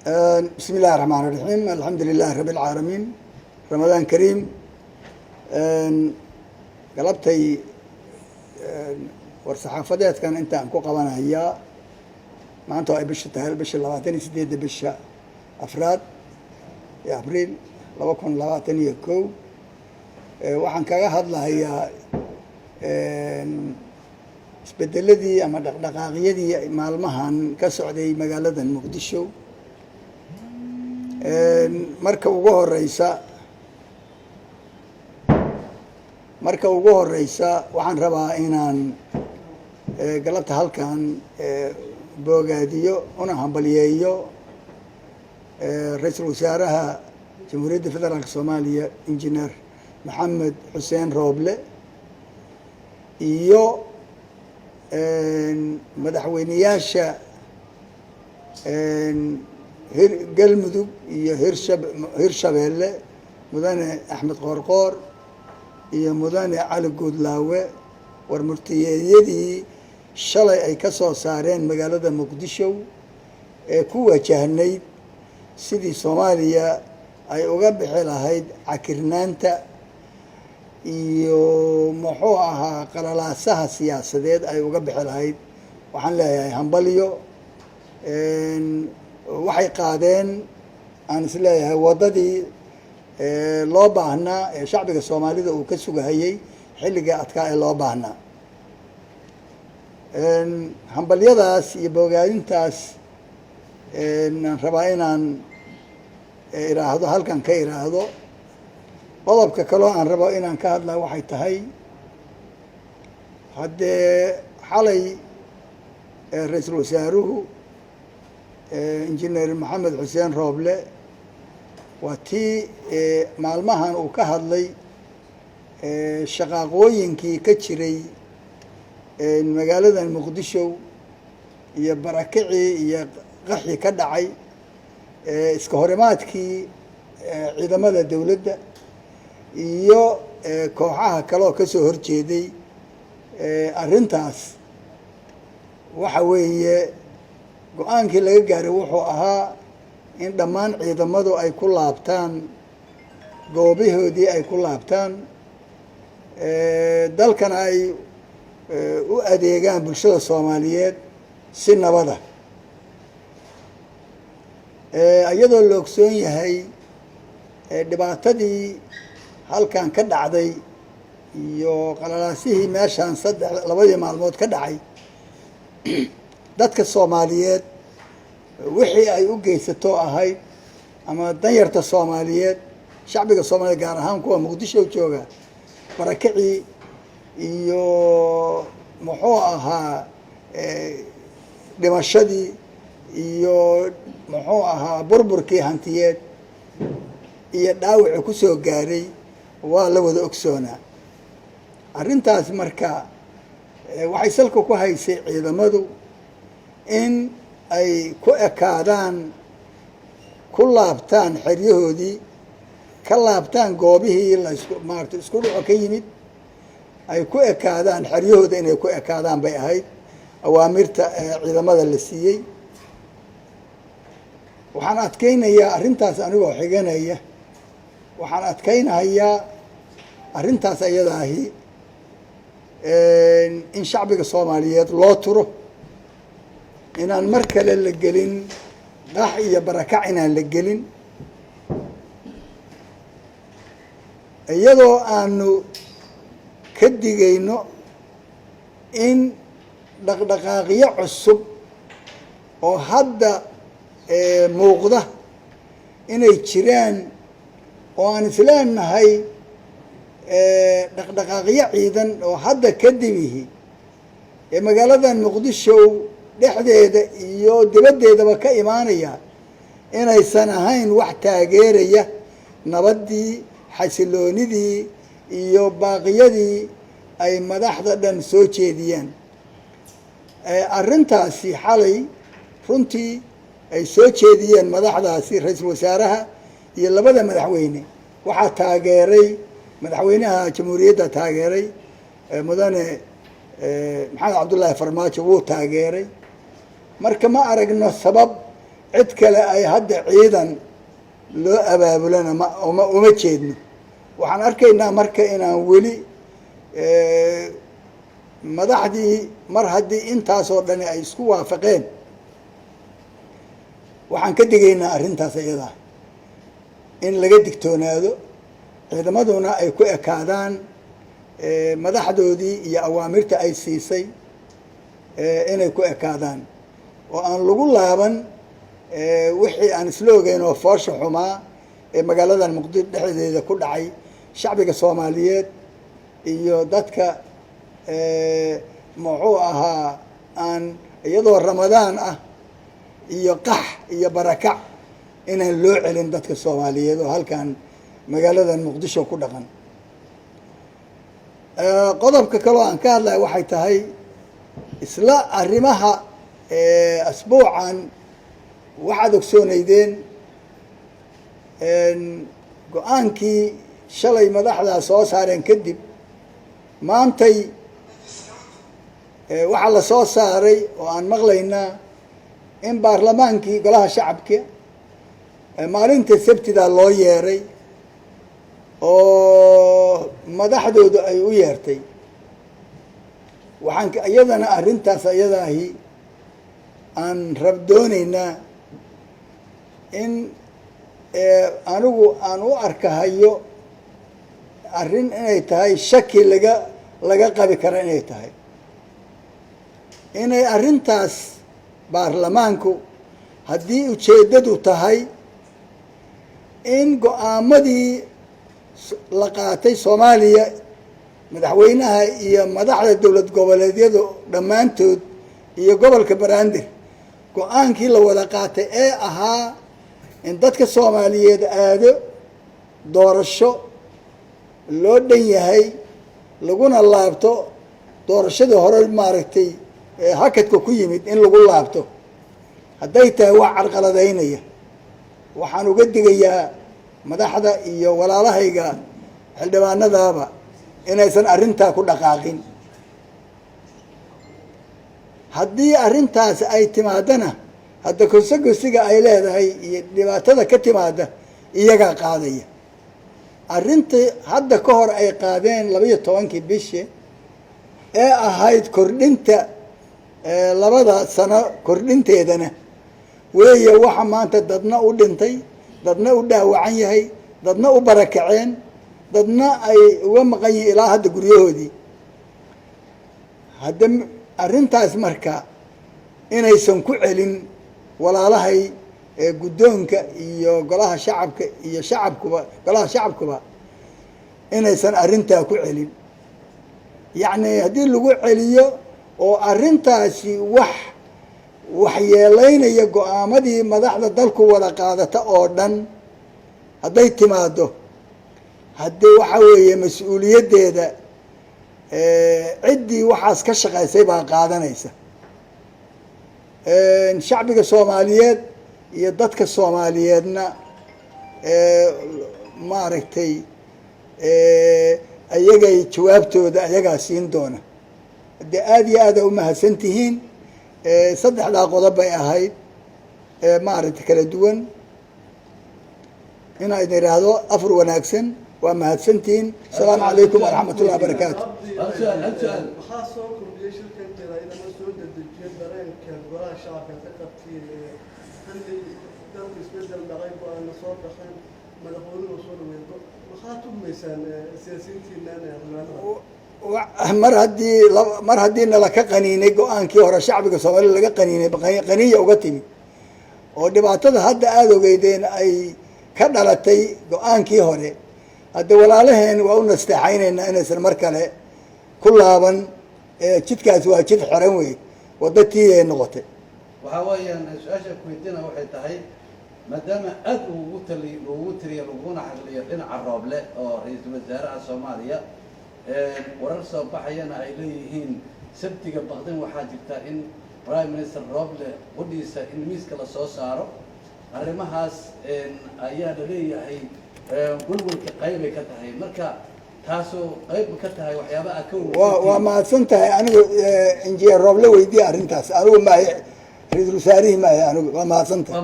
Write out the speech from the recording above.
بسم الله الرحمن الرحيم. الحمد لله رب العالمين. رمضان كريم. قلبتي ورصحافدات كان انت انكو قوانا هي ما انتو اي بش تهل بش اللواتني سديد بش افراد يا ابريل لوكن لواتني كو waxaan kaga hadlahayaa isbedeladii ama dhaqdhaqaaqyadii maalmahan ka socday magaalada Muqdisho marka ugu horeysa waxaan rabaa inaan galabta halkan boogaadiyo una hambaliyeeyo ra'iisul wasaaraha Jamhuuriyadda Federaalka Soomaaliya Engineer محمد حسين روبلة iyo madaxweynayaasha galmudug iyo hirshabeelle mudane axmed qoorqoor iyo mudane cali guudlaawe war murtiyeedyadii shalay ay ka soo saareen magaalada muqdisho ee ku wajahnayd sidii Soomaaliya ay uga bixi lahayd cakirnaanta iyo muxuu ahaa qalalaasaha siyaasadeed ay uga bixi lahayd waxaan leeyahay hambaliyo waxay qaadeen aan is leeyahay wadadii loo baahnaa ee shacbiga Soomaalida uu ka sugahayay xilliga adkaa ee loo baahnaa hambaliyadaas iyo bogaadintaas aan rabaa inaan iraahdo halkan ka iraahdo qodobka kaloo aan rabo inaan ka hadlaa waxay tahay haddee xalay ra'iisul wasaaruhu injineer maxamed xuseen rooble waa tii maalmahan uu ka hadlay shaqaaqooyinkii ka jiray magaalada muqdisho iyo barakicii iyo qaxii ka dhacay iska horimaadkii ciidamada dawladda iyo kooxaha kale oo ka soo horjeeday arrintaas waxa weeye go-aankii laga gaaray wuxuu ahaa in dhammaan ciidamadu ay ku laabtaan goobahoodii ay ku laabtaan dalkana ay u adeegaan bulshada Soomaaliyeed si nabada iyadoo la ogsoon yahay dhibaatadii halkan ka dhacday iyo qalalaasihii meeshan labadii maalmood ka dhacay dadka Soomaaliyeed wixii ay u geysato ahayd ama danyarta Soomaaliyeed shacbiga Soomaaliyeed gaar ahaan kuwa Muqdisho jooga barakicii iyo muxuu ahaa dhimashadii iyo muxuu ahaa burburkii hantiyeed iyo dhaawac ku soo gaaray waa la wada ogsoonaa arrintaas marka waxay salka ku haysay ciidamadu in ay ku ekaadaan ku laabtaan xeryahoodii ka laabtaan goobihii la isku dhaco ka yimid ay ku ekaadaan xeryahooda inay ku ekaadaan bay ahayd awaamirta ciidamada la siiyey waxaan adkeynayaa arrintaas anigoo xiganaya waxaan adkeynayaa arrintaas ayadaahi in shacbiga Soomaaliyeed loo turo inaan mar kale la gelin qax iyo barakac inaan la gelin iyadoo aanu ka digayno in dhaqdhaqaaqyo cusub oo hadda muuqda inay jiraan oo aan isleenahay dhaqdhaqaaqyo ciidan oo hadda kadimihi ee magaaladan Muqdisho dhexdeeda iyo dibaddeedaba ka imaanaya inaysan ahayn wax taageeraya nabadii xasiloonidii iyo baaqiyadii ay madaxda dhan soo jeediyeen arrintaasi xalay runtii ay soo jeediyeen madaxdaasi ra'iisul wasaaraha iyo labada madaxweyne waxaa taageeray madaxweynaha jamhuuriyadda taageeray mudane maxamed cabdullaahi farmaajo wuu taageeray marka ma aragno sabab cid kale ay hadda ciidan loo abaabulana uma jeedno. waxaan arkaynaa marka inaan weli madaxdii mar haddii intaasoo dhani ay isku waafaqeen, waxaan ka digaynaa arrintaas iyadaa in laga digtoonaado, ciidamaduna ay ku ekaadaan madaxdoodii iyo awaamirta ay siisay inay ku ekaadaan, oo aan lagu laaban wixii aan isla ogeyn oo foosha xumaa ee magaaladan muqdisho dhexdeeda ku dhacay shacbiga Soomaaliyeed iyo dadka muxuu ahaa aan iyadoo Ramadaan ah iyo qax iyo barakac inaan loo celin dadka Soomaaliyeed oo halkan magaaladan muqdisho ku dhaqan. qodobka kale oo aan ka hadlayo waxay tahay isla arrimaha asbuucan waxaad ogsoonaydeen go-aankii shalay madaxdaa soo saareen kadib maantay waxaa la soo saaray oo aan maqlaynaa in baarlamaankii golaha shacabka maalinta sabtida loo yeeray oo madaxdoodu ay u yeertay. waxaan iyadana arrintaas iyadaahi aan doonaynaa in anigu aan u arkahayo arrin inay tahay shaki laga qabi kara inay tahay, inay arrintaas baarlamaanku haddii ujeeddadu tahay in go-aamadii la qaatay Soomaaliya madaxweynaha iyo madaxda dowlad goboleedyadu dhammaantood iyo gobolka Banaadir go-aankii la wada qaatay ee ahaa in dadka Soomaaliyeed aado doorasho loo dhan yahay laguna laabto doorashadii hore maaragtay hakadka ku yimid in lagu laabto, hadday tahay wax carqaladaynaya. waxaan uga digayaa madaxda iyo walaalahayga xildhibaanadaaba inaysan arrintaa ku dhaqaaqin. haddii arrintaas ay timaadana hadda konsegosiga ay leedahay iyo dhibaatada ka timaada iyagaa qaadaya. arrintii hadda ka hor ay qaadeen 12 bishi ee ahayd kordhinta 2 sano kordhinteedana weeye waxa maanta dadna u dhintay, dadna u dhaawacan yahay, dadna u barakaceen, dadna ay uga maqan yihiin ilaa hadda guryahoodii. hadda arrintaas marka inaysan ku celin walaalahay guddoonka iyo golaha shacabka iyo golaha shacabkuba inaysan arrintaa ku celin. yacni haddii lagu celiyo oo arrintaasi waxyeelaynaya go-aamadii madaxda dalku wada qaadata oo dhan hadday timaado, haddii waxa weeye mas-uuliyaddeeda ciddii waxaas ka shaqaysay baa qaadanaysa. shacbiga Soomaaliyeed iyo dadka Soomaaliyeedna maaragtay ayagay jawaabtooda ayagaa siin doona. haddii aada iyo aada u mahadsan tihiin. saddexdaa qodob bay ahayd maaragtay kala duwan inaa idin idhaahdo afur wanaagsan. waa mahadsantihiin. asalaamu calaykum waraxmat ullahi wabarakaatu. waxaa soo kordhiyay shirkankeeda inama soo dedejiyo dareenka golaha shacabka ka qabtay xilli dalka isbedel dhacay oo aana soo baxeen madaxweynuhu soo dhaweedo. maxaa tumaysaan siyaasiyiintiina mar haddii nala ka qaniinay go-aankii hore shacbiga Soomaaliya laga qaniinay qaniya uga timi oo dhibaatada hadda aada ogeydeen ay ka dhalatay go-aankii hore, hadda walaalaheen waa u nasteexaynaynaa inaysan mar kale ku laaban. jidkaas waa jid xiran wey, wadda tii ay noqotay. waxaa weeyaan su-aasha kuweydiina waxay tahay maadaama aad ugu tiriya laguna xaqliyo dhinaca Rooble oo ra-iisul wasaaraha Soomaaliya warar soo baxayana ay leeyihiin sabtiga baqdin waxaa jirta in prime minister Rooble qudhiisa in miiska la soo saaro. arrimahaas ayaa la leeyahay gulgulka qaybay ka tahay, marka taasoo qayb ka tahay waxyaabaha ka waa mahadsan tahay. anigu injineer Rooble weydiiya arrintaas, anigu maahay ra-iisul wasaarihii maahay, anigu waa mahadsan tahay.